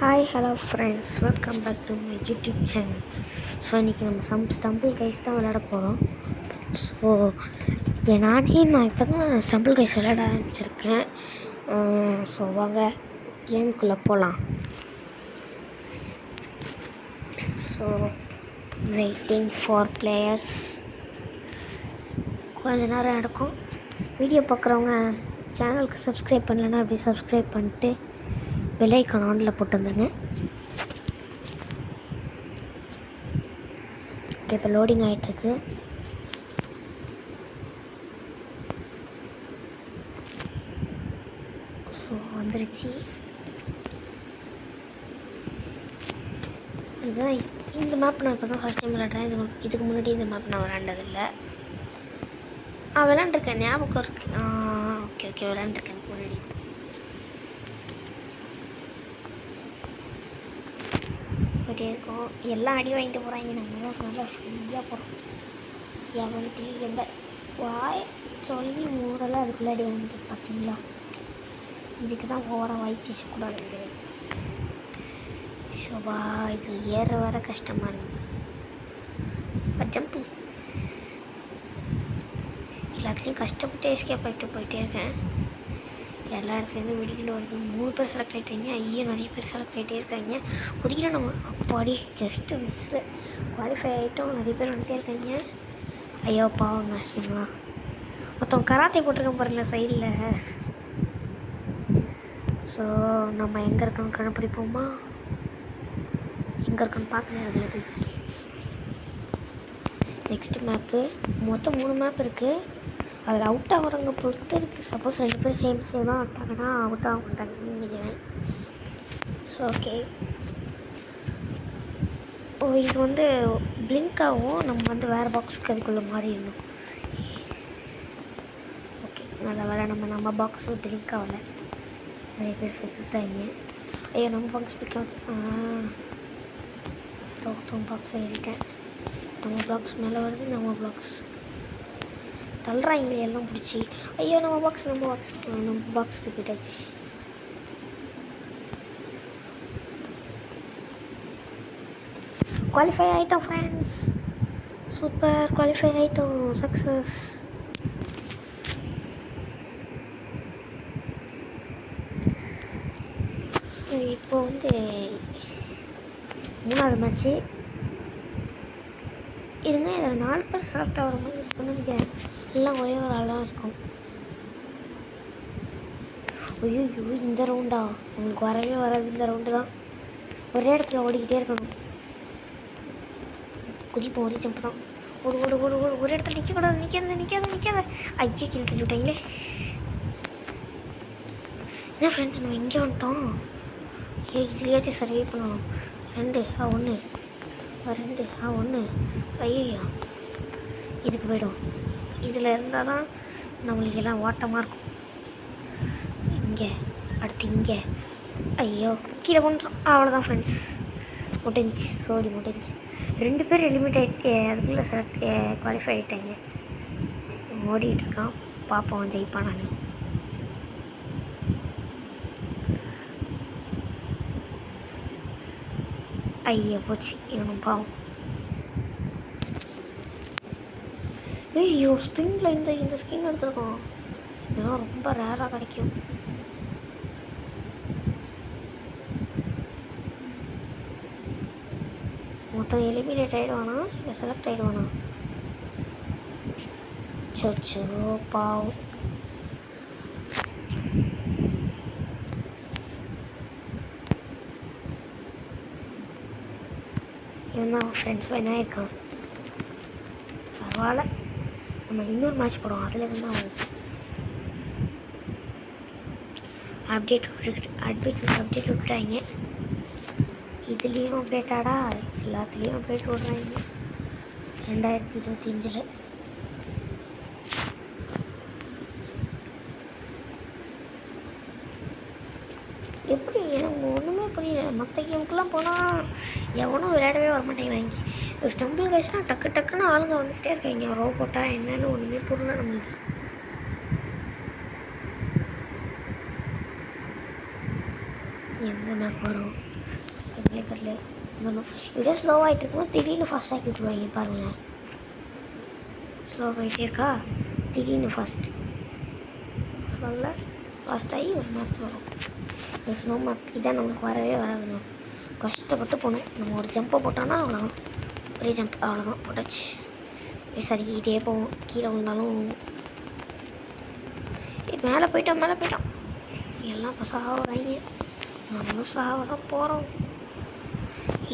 Hi hello friends, welcome back to my YouTube channel. So இன்றைக்கி நம்ம stumble guys தான் விளையாட போகிறோம். ஸோ நான் இப்போ தான் ஸ்டம்பிள் கைஸ் விளையாட ஆரம்பிச்சிருக்கேன். ஸோ வாங்க கேமுக்குள்ளே போகலாம். So waiting for players. கொஞ்ச நேரம் எடுக்கும். வீடியோ பார்க்குறவங்க சேனலுக்கு சப்ஸ்கிரைப் பண்ணலைன்னா அப்படி சப்ஸ்கிரைப் பண்ணிட்டு பெல் ஐக்கான் ஆனில் போட்டு வந்துடுங்க. ஓகே, இப்போ லோடிங் ஆகிட்டுருக்கு. ஸோ வந்துருச்சு. இதுதான் இந்த மேப் நான் இப்போ தான் ஃபஸ்ட் டைம் விளையாடுறேன். இதுக்கு முன்னாடி இந்த மேப் நான் விளையாண்டதில்லை. விளையாண்டுருக்கேன், ஞாபகம் இருக்குது. ஓகே விளையாண்டுருக்கேன் இதுக்கு முன்னாடி. போயிட்டே இருக்கோம். எல்லாம் அடி வாங்கிட்டு போகிறாங்க. நம்ம தான் நல்லா ஃப்ரீயாக போகிறோம். எவன்ட்டு எந்த வாய் சொல்லி மூடலாம் அதுக்குள்ளே அடி வாங்கிட்டு பார்த்தீங்களா? இதுக்கு தான் ஓவராக வாய் பேசக்கூடாதுங்கிறது. ஷோபா, இது ஏற வர கஷ்டமாக இருக்குது. ஜம்பு எல்லாத்துலேயும் கஷ்டப்பட்டு எஸ்கேப் ஆகிட்டு போயிட்டே இருக்கேன். எல்லா இடத்துலேருந்து வெடிக்கிட்டு வருது. 3 பேர் செலக்ட் ஆகிட்டாங்க. ஐயோ, நிறைய பேர் செலக்ட் ஆகிட்டே இருக்காங்க. குடிக்கிற நம்ம அப்பாடி ஜஸ்ட்டு மிஸ்ஸில் குவாலிஃபை ஆகிட்டோம். நிறைய பேர் வந்துட்டே இருக்காங்க. ஐயோ பாவங்க இவங்களாம். மொத்தம் கராத்தே போட்டிருக்கேன் பாருங்களேன் சைடில். ஸோ நம்ம எங்கே இருக்கோன்னு கண்டுபிடிப்போமா? எங்கே இருக்குன்னு பார்க்குறேன். அதில் போயிடுச்சு. Next map. மொத்தம் 3 மேப் இருக்குது. அதில் அவுட் ஆகிறவங்க பொறுத்து இருக்குது. சப்போஸ் 2 பேர் சேமாக ஆட்டாங்கன்னா அவுட் ஆக மாட்டாங்கன்னு நினைக்கிறேன். ஓகே, இது வந்து பிளிங்க் ஆகும். நம்ம வேறு பாக்ஸுக்கு அதுக்குள்ளே மாறிடணும். ஓகே, நல்ல வேலை நம்ம பாக்ஸில் பிளிங்க் ஆகலை. நிறைய பேர் செத்துட்டாங்க. ஐயோ, நம்ம பாக்ஸ் பிளிக் ஆகுது. பாக்ஸ் ஏறிட்டேன். நம்ம பாக்ஸ் மேலே வருது. நம்ம பாக்ஸ் தள்ளுறாங்களே எல்லாம் பிடிச்சி. ஐயோ, நம்ம பாக்ஸுக்கு போயிட்டாச்சு. குவாலிஃபை ஆகிட்டோம் ஃப்ரெண்ட்ஸ். சூப்பர், குவாலிஃபை ஆகிட்டோம். சக்ஸஸ். ஸோ இப்போ 3வது மேட்ச்சு இருங்க. இதில் 4 பேர் செலக்ட் ஆகிற மாதிரி இருக்குன்னு நினைக்கிறேன். எல்லாம் ஒரே ஒரு ஆளாக இருக்கும். ஐயோ, இந்த ரவுண்டா? உங்களுக்கு வரவே வராது. இந்த ரவுண்டு தான் ஒரே இடத்துல ஓடிக்கிட்டே இருக்கணும். குதிப்போம், ஒரே ஜம்ப் தான். ஓடு ஒரு இடத்துல நிற்கக்கூடாது. நிற்காத. ஐயோ, கீழே விட்டாங்களே. என்ன ஃப்ரெண்ட்ஸ், நம்ம இங்கே வந்துட்டோம். இதுலையாச்சும் சர்வே பண்ணணும். 2 1 2 1. ஐயோ, இதுக்கு போய்டும். இதில் இருந்தால் தான் நம்மளுக்கு எல்லாம் ஓட்டமாக இருக்கும். இங்கே அடுத்து இங்கே. ஐயோ, கீழே பண்ணுறோம். அவ்வளோதான் ஃப்ரெண்ட்ஸ், முடிஞ்சு. 2 பேர் எலிமினேட் ஆகிட்டு அதுக்குள்ளே செலக்ட் குவாலிஃபை ஆகிட்டாங்க. ஓடிட்டு இருக்கான். பார்ப்போம் ஜெயிப்பானான்னு. ஐயோ போச்சு, இவனும் பாவம். ஐயோ, ஸ்பின்ல இந்த ஸ்கின் எடுத்துருக்கோம். இதெல்லாம் ரொம்ப ரேராக கிடைக்கும். மொத்தம் எலிமினேட் ஆகிடுவானா இல்லை செலக்ட் ஆகிடுவானா? சோ பாவம். இவன் தான் ஃப்ரெண்ட்ஸ் என்ன இருக்கான். பரவாயில்ல, நம்ம இன்னொரு மேட்ச் போடுவோம். அதில் இருந்தால் அப்டேட் விட்டுட்டாங்க. இதுலேயும் அப்டேட்டாடா? எல்லாத்துலேயும் அப்டேட் விடுறாங்க. 2025 எப்படி? எனக்கு ஒன்றுமே புரியல. மற்ற கேமுக்கெல்லாம் போனால் எவனும் விளையாடவே வரமாட்டேங்கிறாங்க. இந்த ஸ்டம்பிள் கைஸ்னால் டக்குன்னு ஆளுங்க வந்துகிட்டே இருக்காங்க. ரோபோட்டா என்னன்னு ஒன்றுமே புரியல நம்மளுக்கு. எந்த மேப் வரும் கடலே வரணும். இப்படியே ஸ்லோவாகிட்டு இருக்கும்போது திடீர்னு ஃபாஸ்ட் ஆக்கி விட்ருவாங்க பாருங்களேன். ஸ்லோ ஆகிட்டே இருக்கா, திடீர்னு ஃபாஸ்ட் சொல்ல ஃபாஸ்ட்டாகி ஒரு மேப் வரும். இந்த ஸ்னோ மேப் இதான் நம்மளுக்கு வரவே வராதுங்க. கஷ்டப்பட்டு போகணும். நம்ம ஒரு ஜம்பை போட்டோன்னா அவ்வளோதான், ஒரே ஜம்ப் அவ்வளோதான், போட்டாச்சு. சரிக்கிட்டே போவோம், கீழே விழுந்தாலும் மேலே போயிட்டோம். எல்லாம் இப்போ சாவறாங்க, நம்மளும் சாவ தான் போகிறோம்.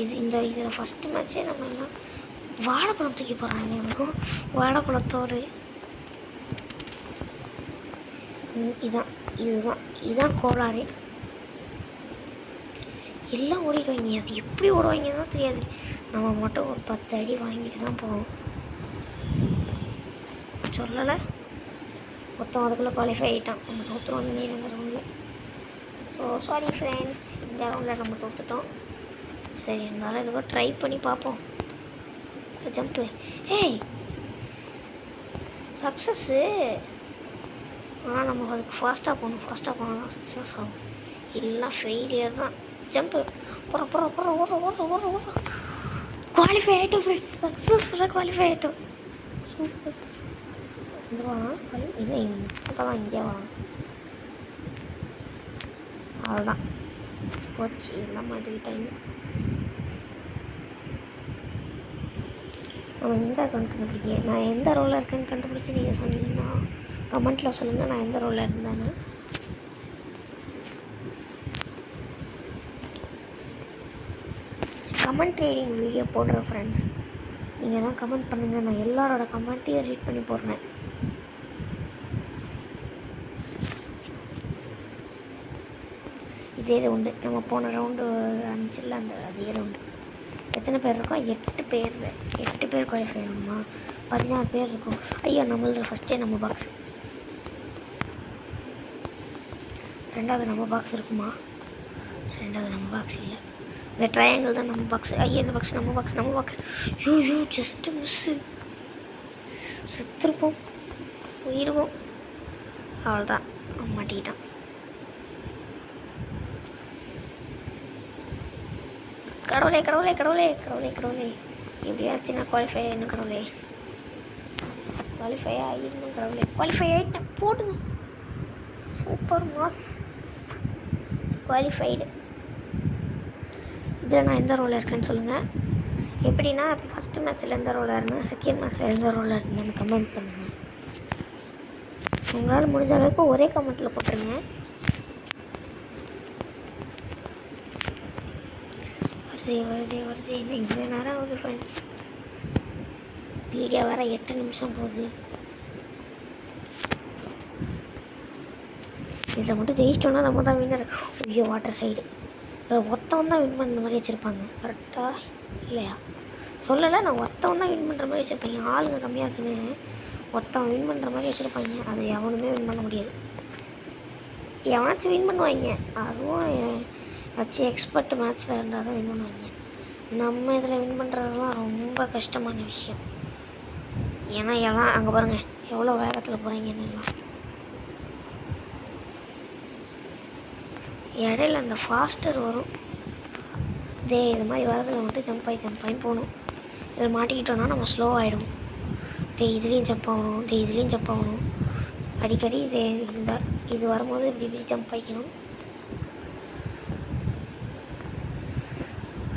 இதில் ஃபஸ்ட்டு மேட்ச்சே நம்ம எல்லாம் வாழைப்பழம் தூக்கி போகிறாங்க. எங்களுக்கும் வாழைப்பழத்தோடு இதுதான் கோளாறு. எல்லாம் ஓடிடுவாங்க. அது எப்படி ஓடுவாங்கன்னு தான் தெரியாது. நம்ம மட்டும் ஒரு 10 அடி வாங்கிட்டு தான் போவோம். சொல்லலை, மொத்தம் அதுக்குள்ளே குவாலிஃபை ஆகிட்டான். நம்ம தோற்றுருவோம் இந்த ரவுண்டில். ஸோ சாரி ஃப்ரெண்ட்ஸ், இந்த ரவுண்டில் நம்ம தோற்றுட்டோம். சரி, இருந்தாலும் இதுக்கு ட்ரை பண்ணி பார்ப்போம். ஜம்ப்பு, ஏய் சக்ஸஸ்ஸு. ஆனால் நம்ம அதுக்கு ஃபாஸ்ட்டாக போகணும் தான் சக்ஸஸ் ஆகும். இல்லைனா ஃபெயிலியர் தான். ஜம்ப்பு, போகிறோம். குவாலிஃபை ஆகிட்டோம் ஃப்ரெண்ட்ஸ், சக்ஸஸ்ஃபுல்லாக குவாலிஃபை ஆகிட்டோம். சூப்பர். இங்கே வாங்க, இல்லை இப்போ தான் இங்கே வாங்க. அவ்வளோதான் போச்சு, எல்லாம் மாட்டிக்கிட்டாங்க. நம்ம எங்கே இருக்கேன்னு கண்டுபிடிக்க, நான் எந்த ரோலில் இருக்கேன்னு கண்டுபிடிச்சி நீங்கள் சொன்னீங்கன்னா கமெண்ட்டில் சொல்லுங்கள் நான் எந்த ரோலில் இருந்தேன்னு. கமெண்ட் ரீடிங் வீடியோ போடுறேன் ஃப்ரெண்ட்ஸ், நீங்கள் எல்லாம் கமெண்ட் பண்ணுங்கள். நான் எல்லாரோட கமெண்ட்டையும் ரீட் பண்ணி போடுறேன். இதே ரவுண்டு நம்ம போன ரவுண்டு அனுப்பிச்சில்ல, அதே ரவுண்டு. எத்தனை பேர் இருக்கோம்? 8 பேர் குவாலிஃபை ஆகுமா? 16 பேர் இருக்கும். ஐயோ, நம்மளது ஃபஸ்ட்டே நம்ம பாக்ஸ். ரெண்டாவது நம்ம பாக்ஸ் இருக்குமா? ரெண்டாவது நம்ம பாக்ஸ் இல்லை, இந்த ட்ரையாங்கிள் தான் நம்ம பாக்ஸ். ஐயோ, இந்த பாக்ஸ் நம்ம பாக்ஸ். யூ ஜஸ்ட்டு மிஸ்ஸு, செத்துருப்போம், உயிருவோம். அவ்வளோதான், மாட்டிக்கிட்டான். கடவுளே எப்படியாச்சும் நான் குவாலிஃபை ஆகிடணும். குவாலிஃபை ஆகிட்டேன். போடுங்க, சூப்பர் மாஸ், குவாலிஃபைடு. இதில் நான் எந்த ரோலில் இருக்கேன்னு சொல்லுங்கள். எப்படின்னா ஃபஸ்ட்டு மேட்ச்சில் எந்த ரோலில் இருந்தேன், செகண்ட் மேட்ச்சில் எந்த ரோலில் இருந்தேன்னு கமெண்ட் பண்ணுங்கள். உங்களால் முடிஞ்ச அளவுக்கு ஒரே கமெண்ட்டில் போட்டுருங்க. வருது என்ன இவ்வளோ நேரம் ஆகுது ஃப்ரெண்ட்ஸ். வீடியோ வர 8 நிமிஷம் போகுது. இதில் மட்டும் ஜெயிச்சிட்டோன்னா நம்ம தான் வின்னர். ஐயோ, வாட்டர் சைடு ஒத்தவன் தான் வின் பண்ணுற மாதிரி வச்சுருப்பாங்க. கரெக்டாக இல்லையா? சொல்லலை, நான் ஒத்தவன் தான் வின் பண்ணுற மாதிரி வச்சுருப்பாங்க. ஆளுங்க கம்மியாக இருக்குன்னு ஒத்தவன் வின் பண்ணுற மாதிரி வச்சுருப்பாங்க. அது எவனுமே வின் பண்ண முடியாது. எவனாச்சும் வின் பண்ணுவாங்க, அதுவும் வச்சு எக்ஸ்பர்ட் மேட்ச்சில் இருந்தால் தான் வின் பண்ணுவாங்க. நம்ம இதில் வின் பண்ணுறதுலாம் ரொம்ப கஷ்டமான விஷயம். ஏன்னா எல்லாம் அங்கே பாருங்கள் எவ்வளோ வேகத்தில் போகிறீங்கன்னு. எல்லாம் இடையில அந்த ஃபாஸ்டர் வரும். இது மாதிரி வரதில் மட்டும் ஜம்ப் ஆகி போகணும். இதில் மாட்டிக்கிட்டோன்னா நம்ம ஸ்லோ ஆகிடும். இதுலேயும் ஜம்ப் ஆகணும். அடிக்கடி இது வரும்போது இப்படி ஜம்ப் ஆகிக்கணும்.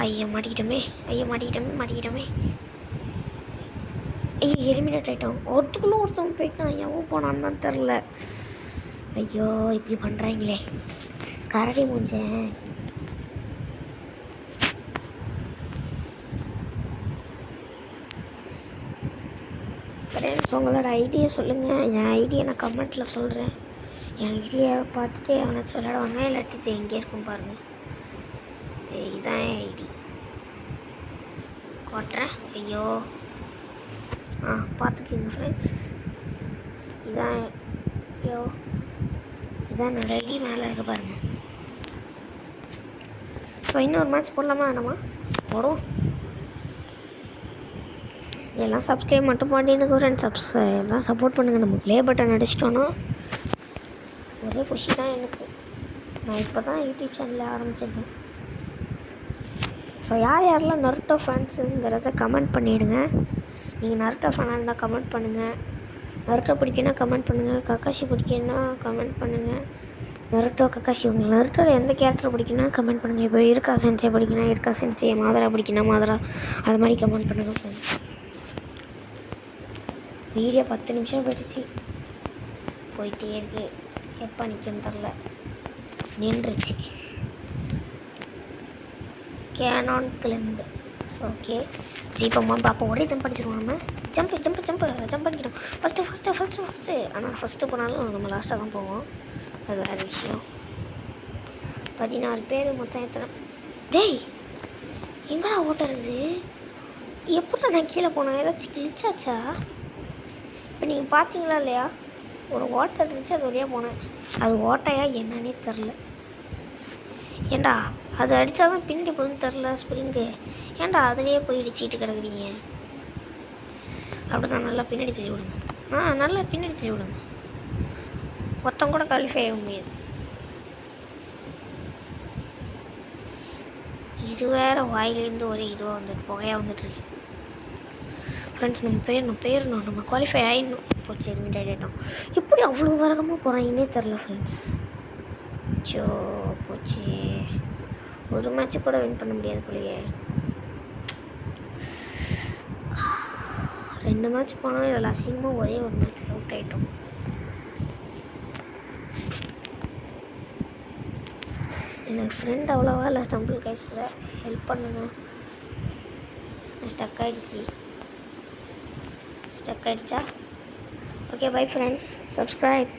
ஐயா மாட்டிக்கிட்டோமே. ஐயோ, எலிமினேட் ஆகிட்டோம். ஒருத்தவங்க போயிட்டான். எவன் போனான்னு தான் தெரில. ஐயோ, இப்படி பண்ணுறாங்களே கரடி மூஞ்சேன். ஃப்ரெண்ட்ஸ், உங்களோட ஐடியா சொல்லுங்கள். என் ஐடியா நான் கமெண்ட்டில் சொல்கிறேன். என் ஐடியா பார்த்துட்டு எவனாச்சும் விளையாடுவாங்க, இல்லாட்டி எங்கே இருக்கும் பாருங்கள். இதுதான் என் ஐடி காட்டுறேன். ஐயோ, பார்த்துக்கிங்க ஃப்ரெண்ட்ஸ். இதான் என்னோட ஐடி மேலே இருக்க பாருங்கள். ஸோ இன்னொரு மேட்ச் போடலாமா வேணாமா? போடுவோம். எல்லாம் சப்ஸ்கிரைப் மட்டும் பண்ணிட்டு ஃப்ரெண்ட்ஸ், எல்லாம் சப்போர்ட் பண்ணுங்கள். நம்ம ப்ளே பட்டன் அடிச்சிட்டோன்னா ஒரே குஷி தான் எனக்கு. நான் இப்போ தான் யூடியூப் சேனலில் ஆரம்பிச்சிருக்கேன். ஸோ யாரெல்லாம் நருட்டோ ஃபேன்ஸுங்கிறத கமெண்ட் பண்ணிவிடுங்க. நீங்கள் நருட்டோ ஃபேனாக இருந்தால் கமெண்ட் பண்ணுங்கள். நருட்டோ பிடிக்குன்னா கமெண்ட் பண்ணுங்கள். கக்காஷி பிடிக்குன்னா கமெண்ட் பண்ணுங்கள். நருட்டோ கக்காஷி உங்களுக்கு நருட்டோவில் எந்த கேரக்டர் பிடிக்குன்னா கமெண்ட் பண்ணுங்கள். இப்போ இருக்கா சென்சே பிடிக்குன்னா இருக்கா சென்சே, மாதரா பிடிக்குன்னா மாதரா, அது மாதிரி கமெண்ட் பண்ணுங்கள் ஃப்ரெண்ட்ஸ். வீடியோ 10 நிமிஷம் போயிடுச்சு, போயிட்டே இருக்கு. எப்போ நிற்குன்னு தெரில, நின்றுச்சு. கேனான் கிளம்பு. ஸோ ஓகே ஜீப்பம்மா பார்ப்போம். ஒரே ஜம்ப் அடிச்சிடுவோம். நம்ம ஜம்ப் அடிக்கணும். ஃபஸ்ட்டு. ஆனால் ஃபஸ்ட்டு போனாலும் நம்ம லாஸ்ட்டாக தான் போவோம். அது வேறு விஷயம். 16 பேர் மொத்தம். எத்தனை டேய் எங்கடா ஓட்டம் இருக்குது? எப்படா நான் கீழே போனேன்? ஏதாச்சும் கிழிச்சாச்சா? இப்போ நீங்கள் பார்த்தீங்களா இல்லையா? ஒரு ஓட்டை இருந்துச்சு, அது வழியாக போனேன். அது ஓட்டையா என்னன்னே தெரில. ஏண்டா அது அடித்தா தான் பின்னாடி போகணுன்னு தெரில ஸ்ப்ரிங்கு. ஏண்டா அதுலேயே போய் இடிச்சிட்டு கிடக்குறீங்க? அப்படி தான் நல்லா பின்னாடி தள்ளி விடுங்க. நல்லா பின்னாடி தள்ளி விடுங்க. மொத்தம் கூட குவாலிஃபை ஆக முடியாது. இது வேறு வாயிலேருந்து ஒரே இதுவாக வந்துட்டு புகையாக வந்துட்டுருக்கு. ஃப்ரெண்ட்ஸ் நம்ம போயிடணும். நம்ம குவாலிஃபை ஆகிடணும். போச்சு எலிமினேட் ஆகிட்டோம். எப்படி அவ்வளோ வேகமாக போகிறாங்கன்னே தெரில ஃப்ரெண்ட்ஸ். போச்சு. ஒரு மேட்ச்சு கூட வின் பண்ண முடியாது போலயே. 2 மேட்ச் போனால் இதில் அசிங்கமாக ஒரே ஒரு மேட்ச் அவுட் ஆகிட்டோம். எனக்கு ஃப்ரெண்ட் அவ்வளோவா இல்லை ஸ்டம்பிள் கைஸில். ஹெல்ப் பண்ணுங்க. ஸ்டக் ஆகிடுச்சா? Okay bye friends. சப்ஸ்கிரைப்.